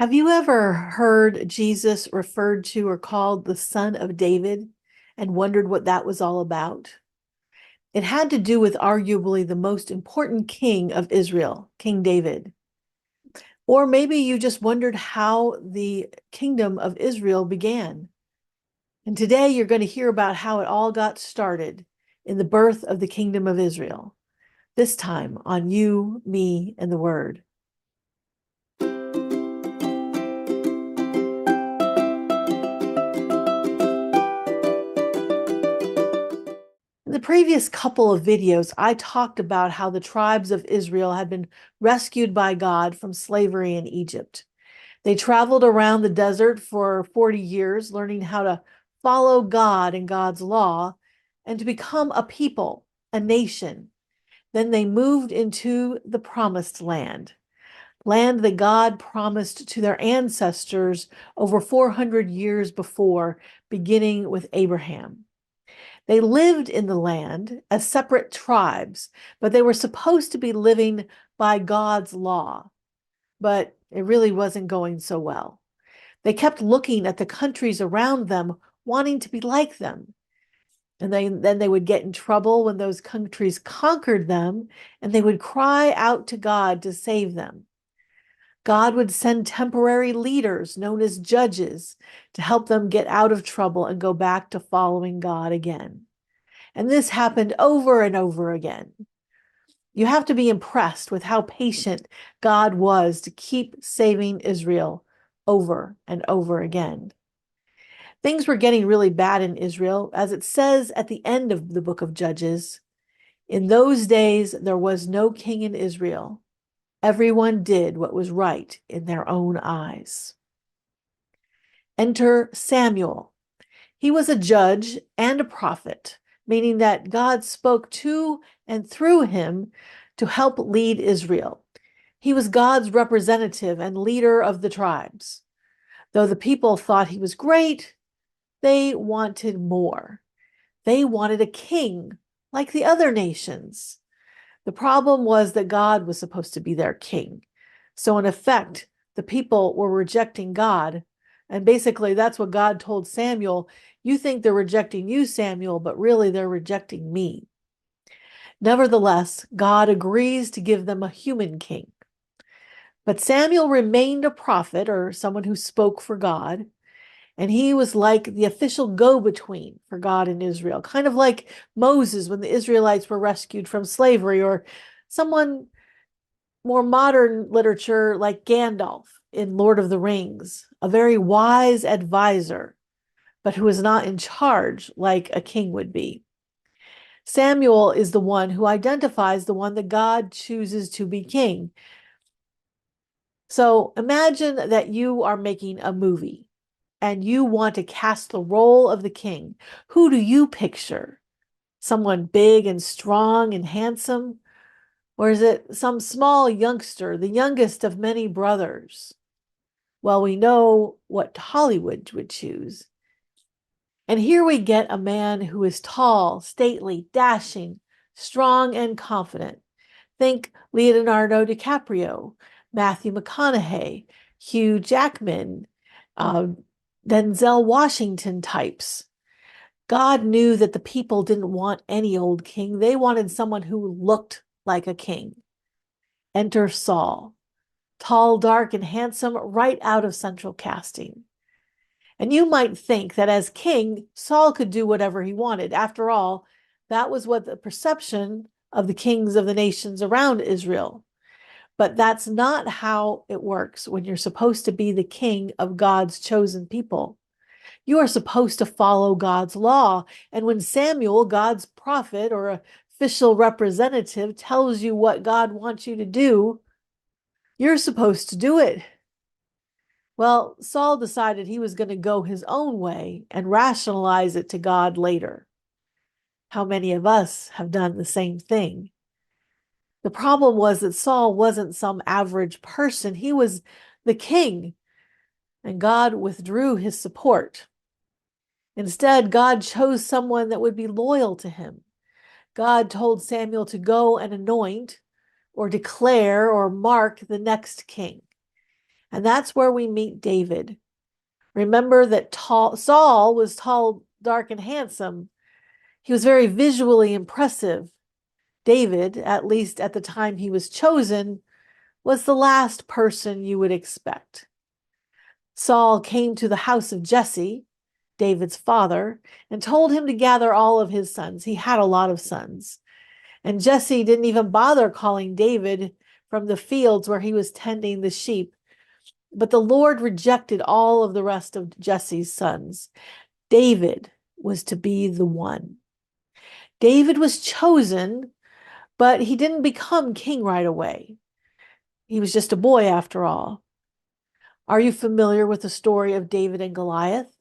Have you ever heard Jesus referred to or called the Son of David and wondered what that was all about? It had to do with arguably the most important king of Israel, King David. Or maybe you just wondered how the kingdom of Israel began. And today you're going to hear about how it all got started in the birth of the kingdom of Israel, this time on You, Me, and the Word. In the previous couple of videos, I talked about how the tribes of Israel had been rescued by God from slavery in Egypt. They traveled around the desert for 40 years, learning how to follow God and God's law and to become a people, a nation. Then they moved into the promised land that God promised to their ancestors over 400 years before, beginning with Abraham. They lived in the land as separate tribes, but they were supposed to be living by God's law. But it really wasn't going so well. They kept looking at the countries around them, wanting to be like them. And then they would get in trouble when those countries conquered them, and they would cry out to God to save them. God would send temporary leaders known as judges to help them get out of trouble and go back to following God again. And this happened over and over again. You have to be impressed with how patient God was to keep saving Israel over and over again. Things were getting really bad in Israel, as it says at the end of the book of Judges. In those days, there was no king in Israel. Everyone did what was right in their own eyes. Enter Samuel. He was a judge and a prophet, meaning that God spoke to and through him to help lead Israel. He was God's representative and leader of the tribes. Though the people thought he was great, they wanted more. They wanted a king like the other nations. The problem was that God was supposed to be their king. So in effect, the people were rejecting God. And basically, that's what God told Samuel. You think they're rejecting you, Samuel, but really they're rejecting me. Nevertheless, God agrees to give them a human king. But Samuel remained a prophet, or someone who spoke for God, and he was like the official go-between for God and Israel, kind of like Moses when the Israelites were rescued from slavery, or someone more modern literature like Gandalf in Lord of the Rings, a very wise advisor, but who is not in charge like a king would be. Samuel is the one who identifies the one that God chooses to be king. So imagine that you are making a movie and you want to cast the role of the king. Who do you picture? Someone big and strong and handsome? Or is it some small youngster, the youngest of many brothers? Well, we know what Hollywood would choose. And here we get a man who is tall, stately, dashing, strong, and confident. Think Leonardo DiCaprio, Matthew McConaughey, Hugh Jackman, uh, Denzel Washington types. God knew that the people didn't want any old king. They wanted someone who looked like a king. Enter Saul, tall, dark, and handsome, right out of central casting. And you might think that as king, Saul could do whatever he wanted. After all, that was what the perception of the kings of the nations around Israel. But that's not how it works when you're supposed to be the king of God's chosen people. You are supposed to follow God's law. And when Samuel, God's prophet or official representative, tells you what God wants you to do, you're supposed to do it. Well, Saul decided he was going to go his own way and rationalize it to God later. How many of us have done the same thing? The problem was that Saul wasn't some average person. He was the king, and God withdrew his support. Instead, God chose someone that would be loyal to him. God told Samuel to go and anoint or declare or mark the next king. And that's where we meet David. Remember that Saul was tall, dark, and handsome. He was very visually impressive. David, at least at the time he was chosen, was the last person you would expect. Saul came to the house of Jesse, David's father, and told him to gather all of his sons. He had a lot of sons. And Jesse didn't even bother calling David from the fields where he was tending the sheep. But the Lord rejected all of the rest of Jesse's sons. David was to be the one. David was chosen, but he didn't become king right away. He was just a boy after all. Are you familiar with the story of David and Goliath?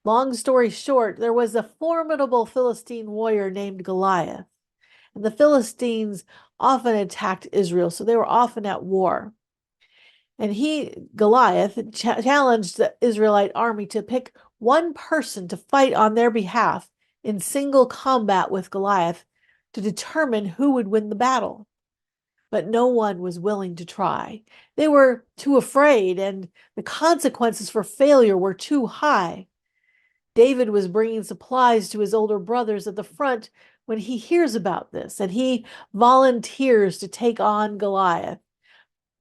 Long story short, there was a formidable Philistine warrior named Goliath, and the Philistines often attacked Israel, so they were often at war. And Goliath, challenged the Israelite army to pick one person to fight on their behalf in single combat with Goliath to determine who would win the battle. But no one was willing to try. They were too afraid, and the consequences for failure were too high. David was bringing supplies to his older brothers at the front when he hears about this, and he volunteers to take on Goliath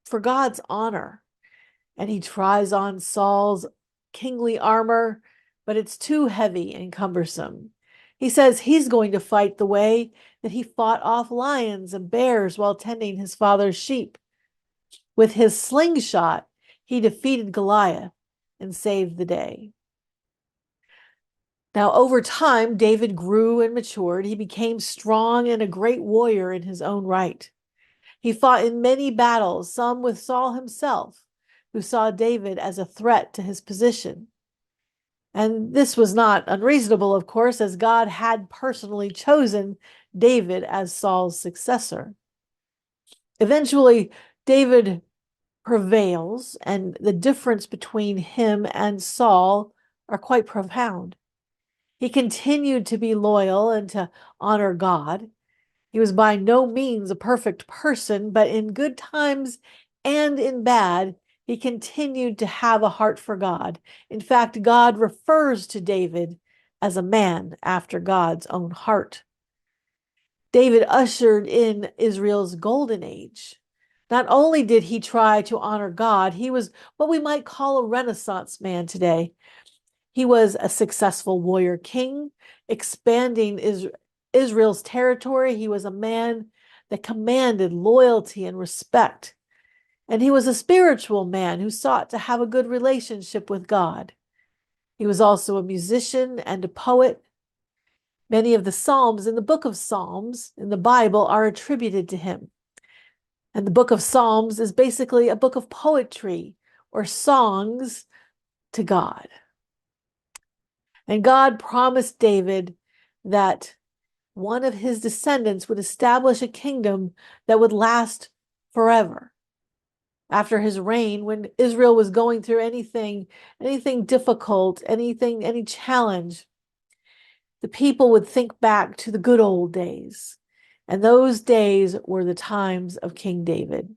for God's honor. And he tries on Saul's kingly armor, but it's too heavy and cumbersome. He says he's going to fight the way that he fought off lions and bears while tending his father's sheep. With his slingshot, he defeated Goliath and saved the day. Now, over time, David grew and matured. He became strong and a great warrior in his own right. He fought in many battles, some with Saul himself, who saw David as a threat to his position. And this was not unreasonable, of course, as God had personally chosen David as Saul's successor. Eventually, David prevails, and the difference between him and Saul are quite profound. He continued to be loyal and to honor God. He was by no means a perfect person, but in good times and in bad, he continued to have a heart for God. In fact, God refers to David as a man after God's own heart. David ushered in Israel's golden age. Not only did he try to honor God, he was what we might call a Renaissance man today. He was a successful warrior king, expanding Israel's territory. He was a man that commanded loyalty and respect. And he was a spiritual man who sought to have a good relationship with God. He was also a musician and a poet. Many of the Psalms in the book of Psalms in the Bible are attributed to him. And the book of Psalms is basically a book of poetry or songs to God. And God promised David that one of his descendants would establish a kingdom that would last forever. After his reign, when Israel was going through anything difficult, any challenge, the people would think back to the good old days. And those days were the times of King David.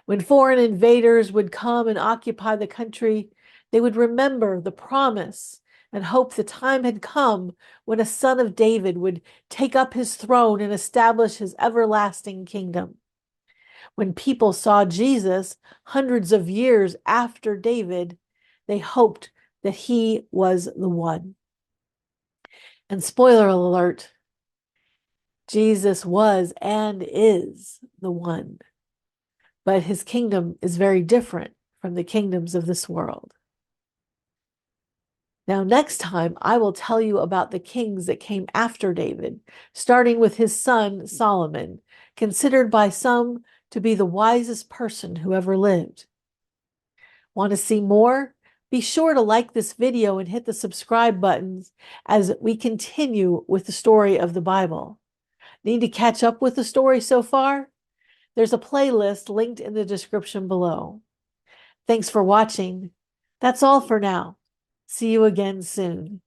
When foreign invaders would come and occupy the country, they would remember the promise and hope the time had come when a son of David would take up his throne and establish his everlasting kingdom. When people saw Jesus hundreds of years after David, they hoped that he was the one. And spoiler alert, Jesus was and is the one. But his kingdom is very different from the kingdoms of this world. Now, next time, I will tell you about the kings that came after David, starting with his son Solomon, considered by some to be the wisest person who ever lived. Want to see more? Be sure to like this video and hit the subscribe buttons as we continue with the story of the Bible. Need to catch up with the story so far? There's a playlist linked in the description below. Thanks for watching. That's all for now. See you again soon.